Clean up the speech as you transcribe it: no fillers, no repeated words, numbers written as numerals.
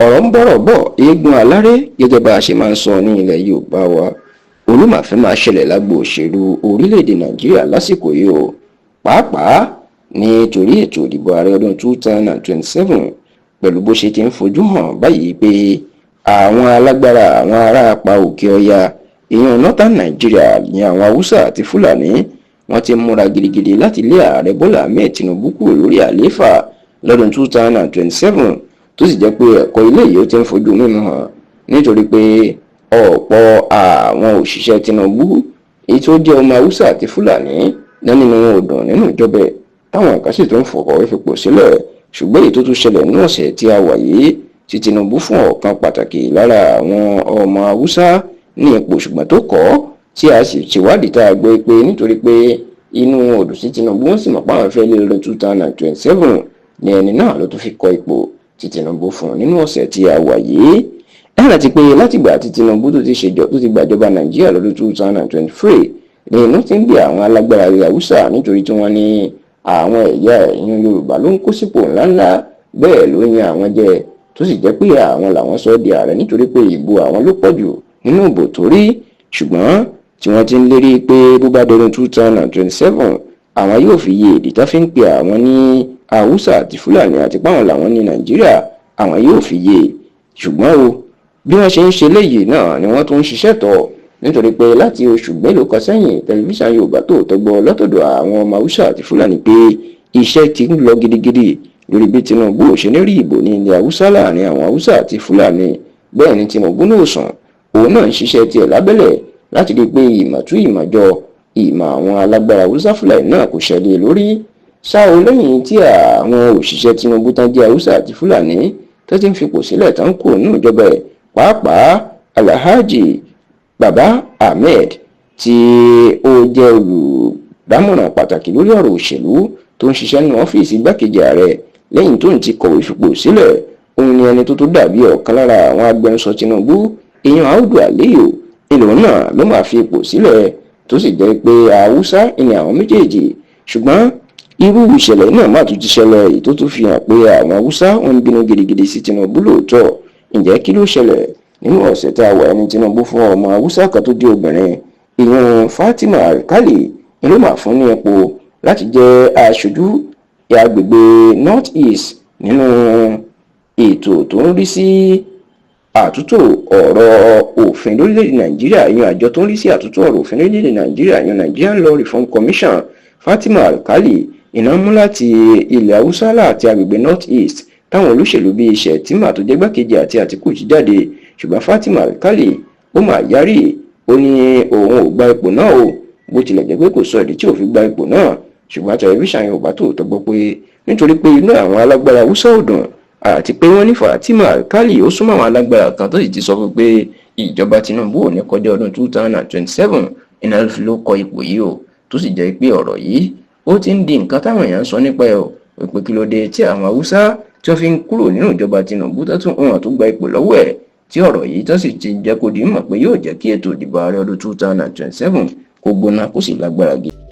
ọ̀rọ̀ ń bọ̀rọ̀ bọ̀ eégún aláré gẹ́gẹ́ bá a ṣe máa ń sọ ní ilẹ̀ Yorùbá wa olùmọ̀fẹ́ máa ṣẹlẹ̀ lágbo òṣèlú orílẹ̀-èdè Nàìjíríà lásìkò yìí o pàápàá nítorí ètò ìdìbò ààrẹ ọdún 2027 pẹ̀lú bó ṣe ti ń fojú hàn báyìí pé àwọn alágbára àwọn ará apá òkè ọya ìyẹn northern Nigeria ní àwọn Haúsá àti Fúlàní wọ́n ti múra gidigidi láti lé ààrẹ Bọ́lá Ahmed Tinubu kúrò lórí àlééfà lọ́dún 2027 tó sì jẹ́ pé ẹ̀kọ́ ilé yìí ó ti ń fojú mímu hàn nítorí pé ọ̀pọ̀ àwọn òṣìṣẹ́ Tinubu èyí tó jẹ́ ọmọ Haúsá àti Fúlàní náà nínú odò nínú ìjọba táwọn kan sì tó ń fọkọ̀ fipò sílẹ̀ ṣùgbọ́n èyí tó tún ṣẹlẹ̀ ní ọ̀sẹ̀ tí a wà yìí tí Tinubu fún ọ̀kan pàtàkì lára àwọn ọmọ Haúsá ní ipò ṣùgbọ́n tó kọ̀ tí a sì ṣèwádìí tá a gbọ́ pé nítorí pé inú odò sí Tinubu wọ́n sì mọ̀ páwọn fẹ́ lé lọ́dún 2027 ní ẹni náà ló tún fi kọ ipò tí Tinubu fún nínú ọ̀sẹ̀ tí a wà yìí ẹ rántí pé látìgbà tí Tinubu tó ti gbàjọba Nàìjíríà lọ́dún 2023 ní inú ti ń bí àwọn alágbára ilẹ̀ Haúsá nítorí tí wọ́n ní àwọn ẹ̀yà ẹ̀yìn Yorùbá ló ń kó sípò ńláńlá bẹ́ẹ̀ ló yan àwọn jẹ tó sì jẹ́ pé àwọn làwọn sọ di ààrẹ nítorí pé ìbò àwọn ló pọ̀ jù nínú ìbò tó rí ṣùgbọ́n tí wọ́n ti ń lérí pé bó bá dọdún 2027 àwọn yóò fi yé èdè tó fi ń pè àwọn ní Haúsá àti Fúlàní àti páwọn làwọn ní Nàìjíríà àwọn yóò fi yé ṣùgbọ́n o bí wọ́n ṣe ń ṣe léyìí náà ni wọ́n tún ń ṣiṣẹ́ tọ̀ nítorí pé láti oṣù mélòó kan sẹ́yìn tẹlifíṣàn Yorùbá Tòótọ́ gbọ́ lọ́tọ̀dọ̀ àwọn ọmọ Haúsá àti Fúlàní pé iṣẹ́ ti ń lọ gidigidi lórí bí Tinubu ò ṣe ní rí ìbò ní ilẹ̀ Haúsá láàrin àwọn Haúsá àti Fúlàní bẹ́ẹ̀ ni Tinubu náà sùn òun náà ń ṣiṣẹ́ tiẹ̀ lábẹ́lẹ̀ láti rí i pé ìmọ̀tún ìmọ̀jọ ìmọ̀ àwọn alágbára Haúsá Fúlàní náà kò ṣẹlẹ̀ lórí ṣáò lẹ́yìn tí àwọn òṣìṣẹ́ Tinubu tán jẹ́ Haúsá àti Fúlàní tó ti ń fipò sílẹ̀ tán kúrò nínú ìjọba ẹ̀ pàápàá Alhaji Baba Ahmed tí ó jẹ́ olùdámọ̀ràn pàtàkì lórí ọ̀rọ̀ òṣèlú tó ń ṣiṣẹ́ nínú ọ́fíìsì igbákejì ààrẹ lẹ́yìn tó ń ti kọ̀wé fipò sílẹ̀ òun ni ẹni tó dàbí ọ̀kan lára àwọn agbẹnusọ Tinubu èèyàn Audu Aliyu ìlú náà ló máa fi ipò sílẹ̀ tó sì jẹ́ pé Haúsá ni àwọn méjèèjì ṣùgbọ́n irú ìṣẹ̀lẹ̀ náà má tún ti ṣẹlẹ̀ èyí tó tún fi hàn pé àwọn Haúsá ń bínú gidigidi sí Tinubu lóòótọ́ ǹjẹ́ kí ló ṣẹlẹ̀ nínú ọ̀sẹ̀ tá a wà ní Tinubu fún ọmọ Haúsá kan tó jẹ́ obìnrin ìyẹn Fatima Alkali ni ló máa fún ní ipò láti jẹ́ aṣojú agbègbè North East nínú ètò tó ń rí sí àtúntò ọ̀rọ̀ òfin lórílẹ̀‐èdè Nàìjíríà ìyẹn àjọ tó ń rí sí àtúntò ọ̀rọ̀ òfin lórílẹ̀‐èdè Nàìjíríà ìyẹn Nigerian Law Reform Commission Fatima Alkali iná mú láti ilẹ̀ Haúsá láti agbègbè North East táwọn olóṣèlú bíi Shettima tó jẹ́ gbákejì àti Àtíkù jí jáde ṣùgbọ́n Fatima Alkali ó máa yarí ó ní òun ò gba ipò náà o bó tilẹ̀ jẹ́ pé kò sọ ìdí tí ò fi gba ipò náà ṣùgbọ́n tẹlifíṣàn Yorùbá Tòótọ́ gbọ́ pé nítorí pé inú àwọn alágbára Haúsá ò dùn àti pé wọ́n ní Fatima Alkali ó súnmọ́ àwọn alágbára kan tó sì ti sọ fún pé ìjọba Tinubu ò ní kọjá ọdún 2027 iná ló kọ ipò yìí o tó sì jẹ́ pé ọ̀rọ̀ yìí ó ti ń di nǹkan táwọn èèyàn ń sọ nípa ẹ̀ o pé kí ló dé tí àwọn Haúsá tí wọ́n fi ń kúrò nínú ìjọba Tinubu tó tún hàn tó gba ipò lọ́wọ́ ẹ̀ tí ọ̀rọ̀ yìí tó sì ti jẹ́ kó di mọ̀ pé yóò jẹ́ kí ètò ìdìbò ààrẹ ọdún 2027 kó gbóná kó sì lágbára gidi.